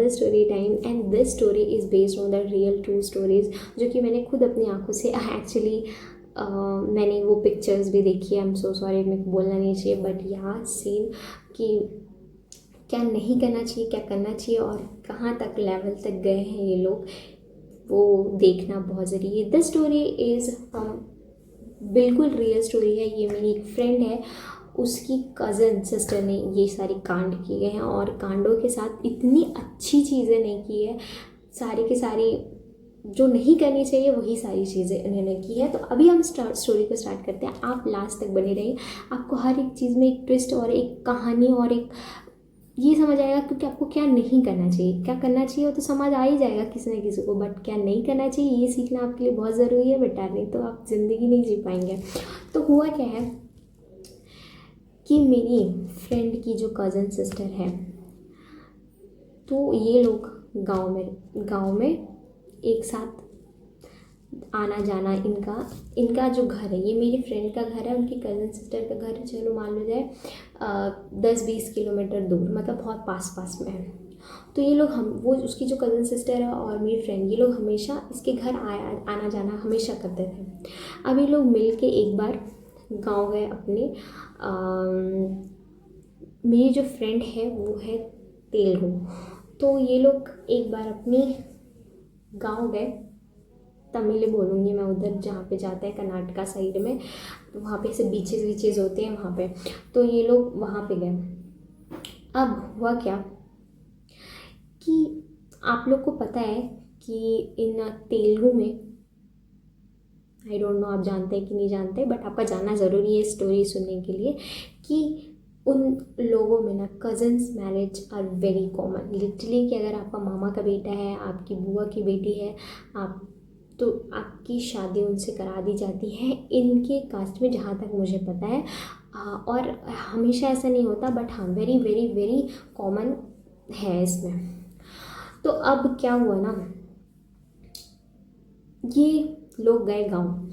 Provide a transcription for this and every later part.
Another story time and this story is based on the real true stories, जो कि मैंने खुद अपनी आंखों से एक्चुअली मैंने वो पिक्चर्स भी देखी है। आई एम सो सॉरी, मेरे को बोलना नहीं चाहिए, बट यहाँ सीन कि क्या नहीं करना चाहिए, क्या करना चाहिए और कहाँ तक लेवल तक गए हैं ये लोग, वो देखना बहुत ज़रूरी है। दिस स्टोरी इज़ बिल्कुल रियल स्टोरी है। ये मेरी एक फ्रेंड है, उसकी कज़न सिस्टर ने ये सारी कांड किए गए हैं और कांडों के साथ इतनी अच्छी चीज़ें नहीं की है, सारी की सारी जो नहीं करनी चाहिए वही सारी चीज़ें उन्होंने की है। तो अभी हम स्टोरी को स्टार्ट करते हैं। आप लास्ट तक बने रहिए, आपको हर एक चीज़ में एक ट्विस्ट और एक कहानी और एक ये समझ आएगा क्योंकि आपको क्या नहीं करना चाहिए, क्या करना चाहिए वो तो समझ आ ही जाएगा किसी न किसी को, बट क्या नहीं करना चाहिए ये सीखना आपके लिए बहुत ज़रूरी है बेटा, नहीं तो आप ज़िंदगी नहीं जी पाएंगे। तो हुआ क्या है कि मेरी फ्रेंड की जो कज़न सिस्टर है, तो ये लोग गांव में एक साथ आना जाना, इनका जो घर है, ये मेरी फ्रेंड का घर है, उनकी कज़न सिस्टर का घर है, चलो मान लो जाए 10-20 किलोमीटर दूर, मतलब बहुत पास में है। तो ये लोग वो उसकी जो कज़न सिस्टर है और मेरी फ्रेंड, ये लोग हमेशा इसके घर आना जाना हमेशा करते थे। अब ये लोग मिल के एक बार गाँव गए अपने। मेरी जो फ्रेंड है वो है तेलुगु, तो ये लोग एक बार अपनी गांव गए, तमिल बोलूँगी मैं, उधर जहाँ पे जाते हैं कर्नाटका साइड में, तो वहाँ पे ऐसे बीचेस होते हैं वहाँ पे, तो ये लोग वहाँ पे गए। अब हुआ क्या कि आप लोग को पता है कि इन तेलुगु में, आई डोंट नो आप जानते हैं कि नहीं जानते, बट आपका जानना ज़रूरी है स्टोरी सुनने के लिए, कि उन लोगों में ना cousins marriage are very common, literally, कि अगर आपका मामा का बेटा है, आपकी बुआ की बेटी है, तो आपकी शादी उनसे करा दी जाती है इनके कास्ट में, जहाँ तक मुझे पता है। और हमेशा ऐसा नहीं होता, बट हाँ वेरी वेरी वेरी कॉमन है इसमें। तो अब क्या हुआ ना, ये लोग गए गांव,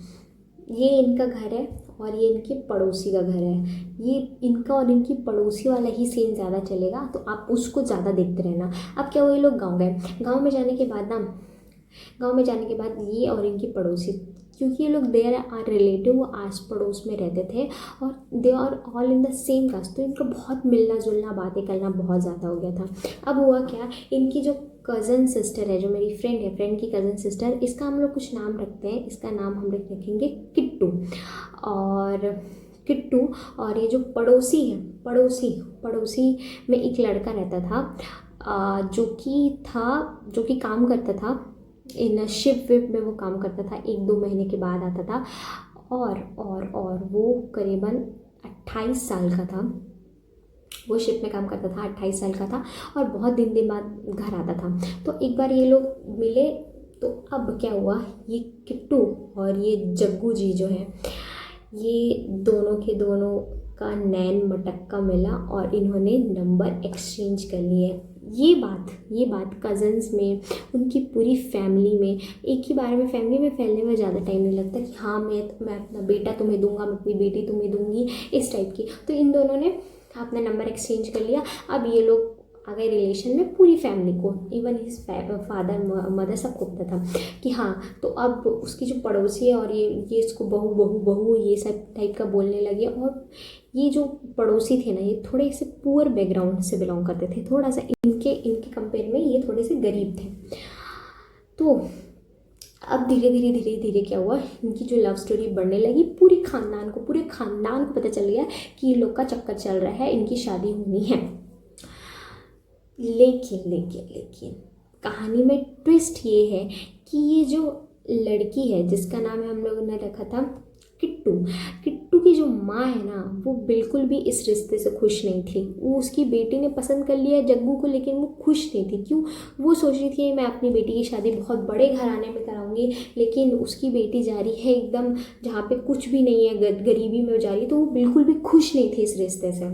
ये इनका घर है और ये इनके पड़ोसी का घर है, ये इनका और इनकी पड़ोसी वाला ही सीन ज़्यादा चलेगा, तो आप उसको ज़्यादा देखते रहना। अब क्या हुआ, ये लोग गांव गए, गांव में जाने के बाद ये और इनकी पड़ोसी, क्योंकि ये लोग देयर आर रिलेटिव, वो आस पड़ोस में रहते थे और they are all in the same caste, तो इनका बहुत मिलना जुलना, बातें करना बहुत ज़्यादा हो गया था। अब हुआ क्या, इनकी जो कज़न सिस्टर है, जो मेरी फ्रेंड है, फ्रेंड की कज़न सिस्टर, इसका हम लोग कुछ नाम रखते हैं, इसका नाम हम लोग रखेंगे किट्टू। और ये जो पड़ोसी है, पड़ोसी में एक लड़का रहता था, जो कि काम करता था इन शिप विप में, वो काम करता था, 1-2 महीने के बाद आता था, और वो करीबन 28 साल का था, वो शिप में काम करता था, 28 साल का था, और बहुत दिन बाद घर आता था। तो एक बार ये लोग मिले, तो अब क्या हुआ, ये किट्टू और ये जग्गू जी जो है, ये दोनों का नैन मटक्का मिला और इन्होंने नंबर एक्सचेंज कर लिए। ये बात कज़न्स में, उनकी पूरी फैमिली में, एक ही बार में फैमिली में फैलने में ज़्यादा टाइम नहीं लगता कि हाँ मैं अपना बेटा तुम्हें दूंगा, मैं अपनी बेटी तुम्हें दूंगी, इस टाइप की। तो इन दोनों ने अपना नंबर एक्सचेंज कर लिया। अब ये लोग आ गए रिलेशन में, पूरी फैमिली को, इवन हिज फादर मदर सबको पता था कि हाँ। तो अब उसकी जो पड़ोसी है और ये इसको बहू ये सब टाइप का बोलने लगे। और ये जो पड़ोसी थे ना, ये थोड़े से पुअर बैकग्राउंड से बिलोंग करते थे, थोड़ा सा इनके कंपेयर में ये थोड़े से गरीब थे। तो अब धीरे धीरे क्या हुआ, इनकी जो लव स्टोरी बढ़ने लगी, पूरे खानदान को पता चल गया कि ये लोग का चक्कर चल रहा है, इनकी शादी होनी है। लेकिन कहानी में ट्विस्ट ये है कि ये जो लड़की है, जिसका नाम हम लोगों ने रखा था किट्टू की जो माँ है ना, वो बिल्कुल भी इस रिश्ते से खुश नहीं थी। वो, उसकी बेटी ने पसंद कर लिया जग्गू को, लेकिन वो खुश नहीं थी। क्यों? वो सोच रही थी मैं अपनी बेटी की शादी बहुत बड़े घराने में कराऊंगी, लेकिन उसकी बेटी जा रही है एकदम जहाँ पे कुछ भी नहीं है, गरीबी में जा रही है, तो वो बिल्कुल भी खुश नहीं थी इस रिश्ते से।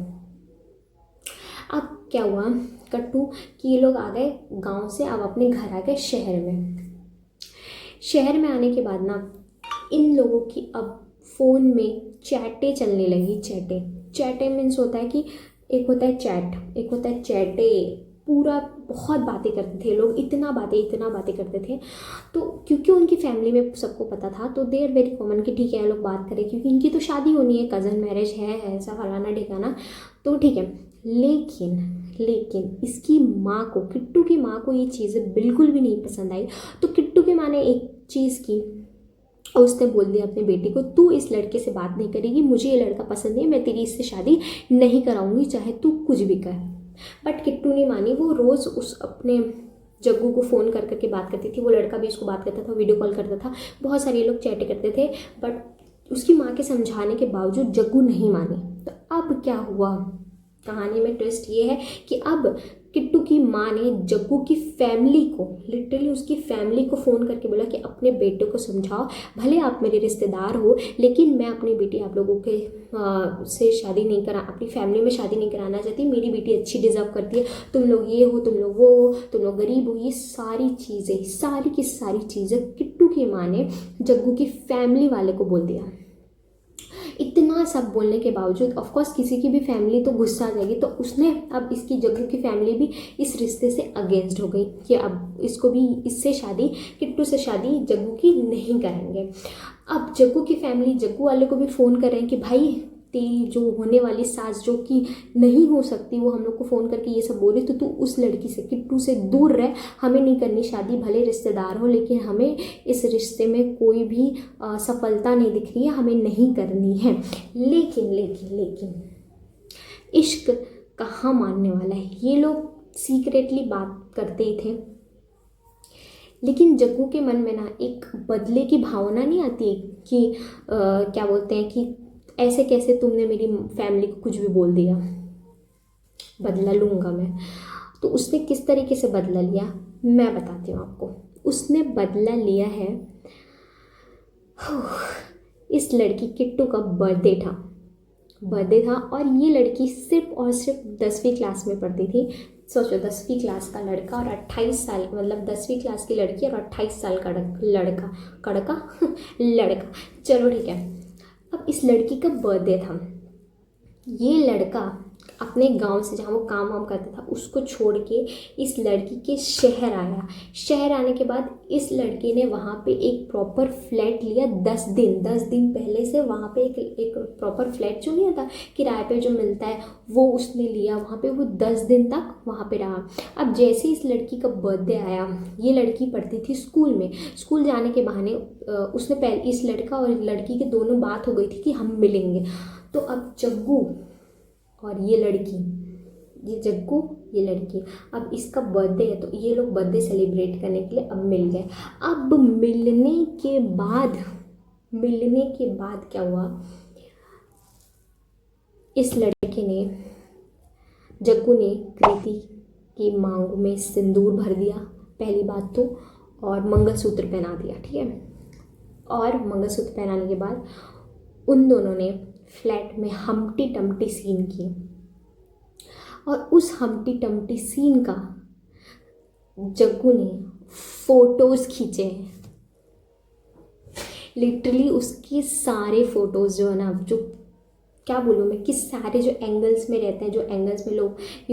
अब क्या हुआ कट्टू कि ये लोग आ गए गांव से, अब अपने घर आ गए शहर में आने के बाद ना, इन लोगों की अब फ़ोन में चैटें चलने लगी। चैटे मीन्स होता है कि एक होता है चैट, एक होता है चैटे, पूरा बहुत बातें करते थे लोग, इतना बातें करते थे। तो क्योंकि उनकी फैमिली में सबको पता था, तो दे आर वेरी कॉमन कि ठीक है लोग बात करें, क्योंकि इनकी तो शादी होनी है, कज़न मैरिज है ऐसा फलाना ढिकाना, तो ठीक है। लेकिन इसकी माँ को, किट्टू की माँ को ये चीज़ें बिल्कुल भी नहीं पसंद आई। तो किट्टू की माँ ने एक चीज़ की, और उसने बोल दिया अपने बेटे को, तू इस लड़के से बात नहीं करेगी, मुझे ये लड़का पसंद नहीं है, मैं तेरी इससे शादी नहीं कराऊंगी, चाहे तू कुछ भी कर। बट किट्टू नहीं मानी। वो रोज़ उस अपने जग्गू को फ़ोन कर करके बात करती थी, वो लड़का भी उसको बात करता था, वीडियो कॉल करता था, बहुत सारे लोग चैट करते थे। बट उसकी माँ के समझाने के बावजूद जग्गू नहीं मानी। तो अब क्या हुआ, कहानी में ट्विस्ट ये है कि अब किट्टू की माँ ने जग्गू की फैमिली को, लिटरली उसकी फैमिली को फ़ोन करके बोला कि अपने बेटे को समझाओ, भले आप मेरे रिश्तेदार हो, लेकिन मैं अपनी बेटी आप लोगों के से शादी नहीं करा, अपनी फैमिली में शादी नहीं कराना चाहती, मेरी बेटी अच्छी डिज़र्व करती है, तुम लोग ये हो, तुम लोग वो हो, तुम लोग गरीब हो, ये सारी चीज़ें, सारी की सारी चीज़ें किट्टू की माँ ने जग्गू की फैमिली वाले को बोल दिया। इतना सब बोलने के बावजूद ऑफ कोर्स किसी की भी फैमिली तो गुस्सा आ जाएगी, तो उसने अब इसकी जग्गू की फैमिली भी इस रिश्ते से अगेंस्ट हो गई कि अब इसको भी इससे शादी, किट्टू से शादी जग्गू की नहीं करेंगे। अब जग्गू की फैमिली जग्गू वाले को भी फ़ोन कर रहे हैं कि भाई तेरी जो होने वाली सास जो कि नहीं हो सकती, वो हम लोग को फ़ोन करके ये सब बोले, तो तू उस लड़की से, किट्टू से दूर रह, हमें नहीं करनी शादी, भले रिश्तेदार हो, लेकिन हमें इस रिश्ते में कोई भी सफलता नहीं दिख रही है, हमें नहीं करनी है। लेकिन इश्क कहाँ मानने वाला है, ये लोग सीक्रेटली बात करते ही थे। लेकिन जग्गू के मन में ना एक बदले की भावना नहीं आती कि क्या बोलते हैं कि ऐसे कैसे तुमने मेरी फैमिली को कुछ भी बोल दिया, बदला लूँगा मैं। तो उसने किस तरीके से बदला लिया मैं बताती हूँ आपको। उसने बदला लिया है, इस लड़की किट्टू का बर्थडे था और ये लड़की सिर्फ और सिर्फ 10वीं क्लास में पढ़ती थी। सोचो 10वीं क्लास का लड़का और 28 साल, मतलब 10वीं क्लास की लड़की और 28 साल का लड़का लड़का, चलो ठीक है। अब इस लड़की का बर्थडे था, ये लड़का अपने गांव से जहाँ वो काम वाम करता था उसको छोड़ के इस लड़की के शहर आया। शहर आने के बाद इस लड़की ने वहाँ पे एक प्रॉपर फ्लैट लिया। 10 दिन पहले से वहाँ पे एक प्रॉपर फ्लैट जो नहीं आता किराए पे जो मिलता है, वो उसने लिया। वहाँ पे वो 10 दिन तक वहाँ पे रहा। अब जैसे इस लड़की का बर्थडे आया, ये लड़की पढ़ती थी स्कूल में, स्कूल जाने के बहाने उसने पहले इस लड़का और लड़की के दोनों बात हो गई थी कि हम मिलेंगे। तो अब जग्गू और ये लड़की, ये जग्गू ये लड़की, अब इसका बर्थडे है तो ये लोग बर्थडे सेलिब्रेट करने के लिए अब मिल गए। अब मिलने के बाद क्या हुआ, इस लड़के ने, जग्गू ने कृति की मांग में सिंदूर भर दिया पहली बात तो, और मंगलसूत्र पहना दिया, ठीक है। और मंगलसूत्र पहनाने के बाद उन दोनों ने फ्लैट में हमटी टमटी सीन की, और उस हमटी टमटी सीन का जग्गू ने फोटोज़ खींचे हैं। लिटरली उसके सारे फोटोज़ जो है ना, जो क्या बोलूँ मैं, कि सारे जो एंगल्स में रहते हैं, जो एंगल्स में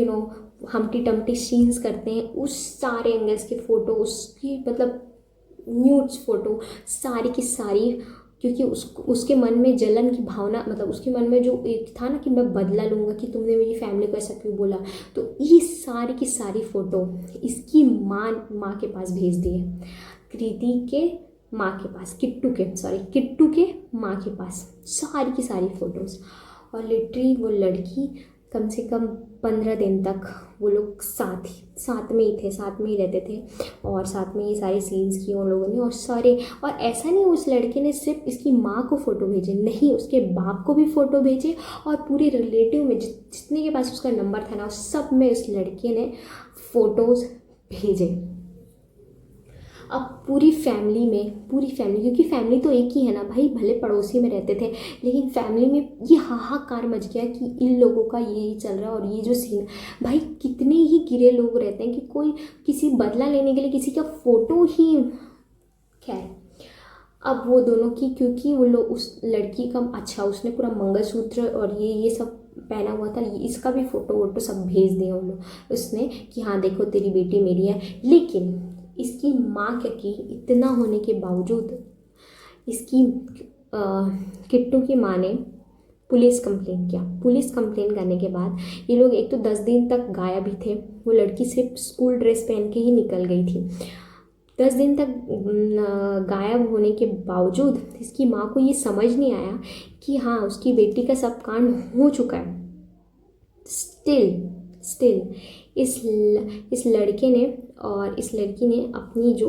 लोग हमटी टमटी सीन्स करते हैं, उस सारे एंगल्स के फ़ोटो, उसकी मतलब न्यूड्स फ़ोटो सारी की सारी, क्योंकि उसके मन में जलन की भावना, मतलब उसके मन में जो एक था ना कि मैं बदला लूँगा कि तुमने मेरी फैमिली को ऐसा क्यों बोला, तो ये सारी की सारी फ़ोटो इसकी माँ के पास भेज दी है, कृति के माँ के पास, किट्टू के माँ के पास सारी की सारी फ़ोटोज़। और लिटरली वो लड़की कम से कम 15 दिन तक वो लोग साथ में ही रहते थे, और साथ में ये सारे सीन्स किए उन लोगों ने, और ऐसा नहीं उस लड़के ने सिर्फ इसकी माँ को फ़ोटो भेजे, नहीं उसके बाप को भी फ़ोटो भेजे, और पूरे रिलेटिव में जितने के पास उसका नंबर था ना, सब में उस लड़के ने फ़ोटोज़ भेजे। अब पूरी फैमिली, क्योंकि फैमिली तो एक ही है ना भाई, भले पड़ोसी में रहते थे, लेकिन फैमिली में ये हाहाकार मच गया कि इन लोगों का ये चल रहा है। और ये जो सीन, भाई कितने ही गिरे लोग रहते हैं कि कोई किसी बदला लेने के लिए किसी का फ़ोटो ही, खैर। अब वो दोनों की, क्योंकि वो लोग उस लड़की का अच्छा, उसने पूरा मंगलसूत्र और ये सब पहना हुआ था, इसका भी फ़ोटो वोटो सब भेज दिया उसने कि हाँ देखो तेरी बेटी मेरी है। लेकिन इसकी माँ क्या की, इतना होने के बावजूद इसकी किट्टू की माँ ने पुलिस कंप्लेन किया। पुलिस कंप्लेन करने के बाद ये लोग एक तो 10 दिन तक गायब ही थे। वो लड़की सिर्फ स्कूल ड्रेस पहन के ही निकल गई थी। 10 दिन तक गायब होने के बावजूद इसकी माँ को ये समझ नहीं आया कि हाँ उसकी बेटी का सब कांड हो चुका है। स्टिल इस लड़के ने और इस लड़की ने अपनी जो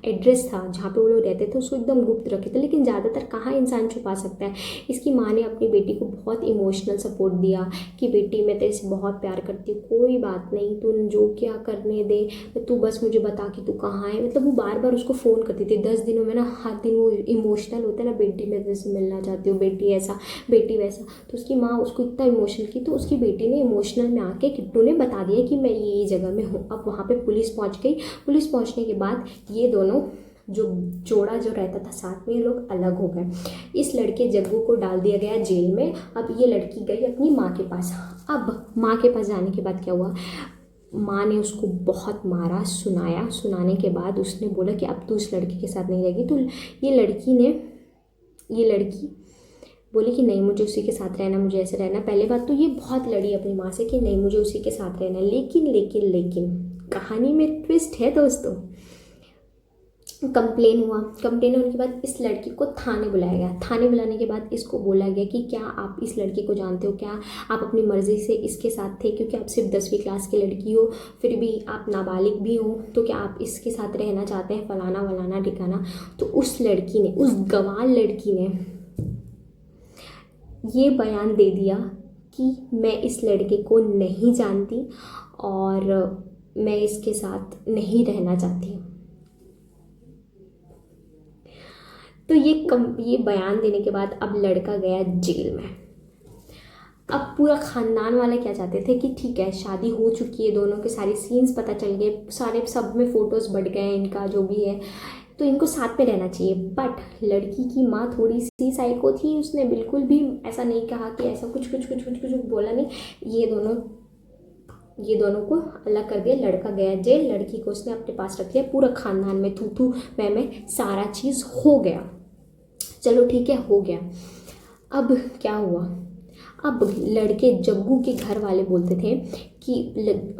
एड्रेस था जहाँ पे वो लोग रहते थे उसको एकदम गुप्त रखे थे। लेकिन ज़्यादातर कहाँ इंसान छुपा सकता है। इसकी माँ ने अपनी बेटी को बहुत इमोशनल सपोर्ट दिया कि बेटी मैं तेरे से बहुत प्यार करती हूँ, कोई बात नहीं, तू जो क्या करने दे, तू बस मुझे बता कि तू कहाँ है। मतलब वो बार बार उसको फ़ोन करती थी। 10 दिनों में ना हर दिन वो इमोशनल होता है ना, बेटी मैं तेरे से मिलना चाहती हूँ, बेटी ऐसा बेटी वैसा। तो उसकी माँ उसको इतना इमोशनल की, तो उसकी बेटी ने इमोशनल में आके किट्टू ने बता दिया कि मैं ये जगह में हूँ। अब वहाँ पे पुलिस पहुँच गई। पुलिस पहुँचने के बाद ये दोनों जो जोड़ा जो रहता था साथ में, ये लोग अलग हो गए। इस लड़के जग्गू को डाल दिया गया जेल में। अब ये लड़की गई अपनी माँ के पास। अब माँ के पास जाने के बाद क्या हुआ, माँ ने उसको बहुत मारा, सुनाया। सुनाने के बाद उसने बोला कि अब तू इस लड़के के साथ नहीं रहेगी। तो ये लड़की बोली कि नहीं मुझे उसी के साथ रहना, मुझे ऐसे रहना। पहले बात तो ये बहुत लड़ी अपनी माँ से कि नहीं मुझे उसी के साथ रहना। लेकिन कहानी में ट्विस्ट है दोस्तों। कंप्लेन हुआ। कंप्लेन होने के बाद इस लड़की को थाने बुलाया गया। थाने बुलाने के बाद इसको बोला गया कि क्या आप इस लड़के को जानते हो, क्या आप अपनी मर्ज़ी से इसके साथ थे, क्योंकि आप सिर्फ 10वीं क्लास की लड़की हो, फिर भी आप नाबालिग भी हो, तो क्या आप इसके साथ रहना चाहते हैं, फलाना वलाना ठिकाना। तो उस लड़की ने, उस गंवार लड़की ने ये बयान दे दिया कि मैं इस लड़के को नहीं जानती और मैं इसके साथ नहीं रहना चाहती। तो ये बयान देने के बाद अब लड़का गया जेल में। अब पूरा ख़ानदान वाले क्या चाहते थे कि ठीक है शादी हो चुकी है, दोनों के सारे सीन्स पता चल गए, सारे सब में फ़ोटोज़ बढ़ गए इनका जो भी है, तो इनको साथ में रहना चाहिए। बट लड़की की माँ थोड़ी सी साइको थी। उसने बिल्कुल भी ऐसा नहीं कहा कि ऐसा कुछ बोला नहीं। ये दोनों को अलग कर दिया। लड़का गया जेल, लड़की को उसने अपने पास रख लिया। पूरा ख़ानदान में थू मैं सारा चीज़ हो गया। चलो ठीक है हो गया। अब क्या हुआ, अब लड़के जग्गू के घर वाले बोलते थे कि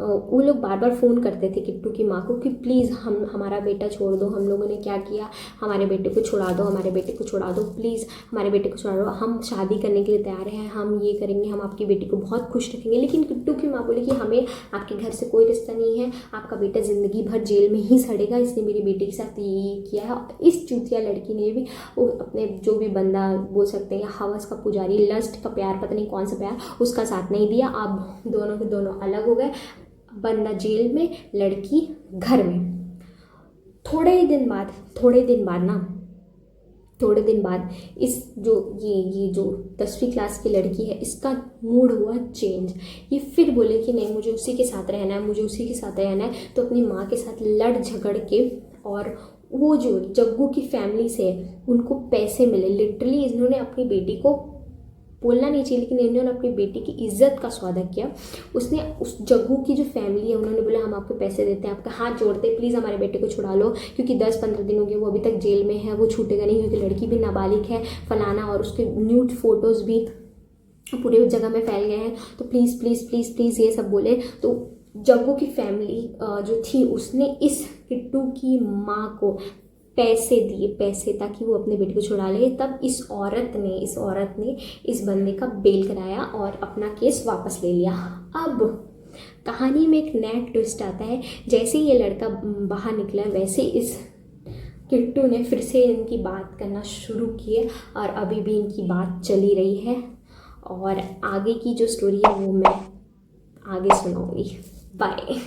वो लोग बार बार फ़ोन करते थे किट्टू की माँ को कि प्लीज़ हमारा बेटा छोड़ दो, हम लोगों ने क्या किया, हमारे बेटे को छुड़ा दो, हमारे बेटे को छुड़ा दो, प्लीज़ हमारे बेटे को छुड़ा दो, हम शादी करने के लिए तैयार हैं, हम ये करेंगे, हम आपकी बेटी को बहुत खुश रखेंगे। लेकिन किट्टू की माँ बोली कि हमें आपके घर से कोई रिश्ता नहीं है, आपका बेटा ज़िंदगी भर जेल में ही सड़ेगा, इसने मेरी बेटी के साथ ये किया है। इस चूतिया लड़की ने भी अपने जो भी बंदा बोल सकते हैं, हवस का पुजारी, लस्ट का प्यार, पता नहीं कौन सा प्यार, उसका साथ नहीं दिया। अब दोनों के दोनों अलग हो गए। बंदा जेल में, लड़की घर में। थोड़े दिन बाद इस जो ये जो 10वीं क्लास की लड़की है, इसका मूड हुआ चेंज। ये फिर बोले कि नहीं मुझे उसी के साथ रहना है, मुझे उसी के साथ रहना है। तो अपनी माँ के साथ लड़ झगड़ के, और वो जो जग्गू की फैमिली से उनको पैसे मिले। लिटरली इन्होंने अपनी बेटी को, बोलना नहीं चाहिए लेकिन इन्होंने अपनी बेटी की इज्जत का सौदा किया। उसने उस जग्गू की जो फैमिली है उन्होंने बोला हम आपको पैसे देते हैं, आपका हाथ जोड़ते हैं, प्लीज़ हमारे बेटे को छुड़ा लो, क्योंकि 10-15 दिन हो गए वो अभी तक जेल में है, वो छूटेगा नहीं, क्योंकि लड़की भी नाबालिग है फलाना, और उसके न्यूड फोटोज़ भी पूरे जगह में फैल गए हैं, तो प्लीज़ प्लीज़ प्लीज़ प्लीज़ ये सब बोले। तो जग्गू की फैमिली जो थी उसने इस किट्टू की माँ को पैसे दिए, पैसे, ताकि वो अपने बेटे को छुड़ा ले। तब इस औरत ने इस बंदे का बेल कराया और अपना केस वापस ले लिया। अब कहानी में एक नया ट्विस्ट आता है। जैसे ही ये लड़का बाहर निकला वैसे इस किट्टू ने फिर से इनकी बात करना शुरू किए, और अभी भी इनकी बात चली रही है। और आगे की जो स्टोरी है वो मैं आगे सुनाऊंगी। बाय।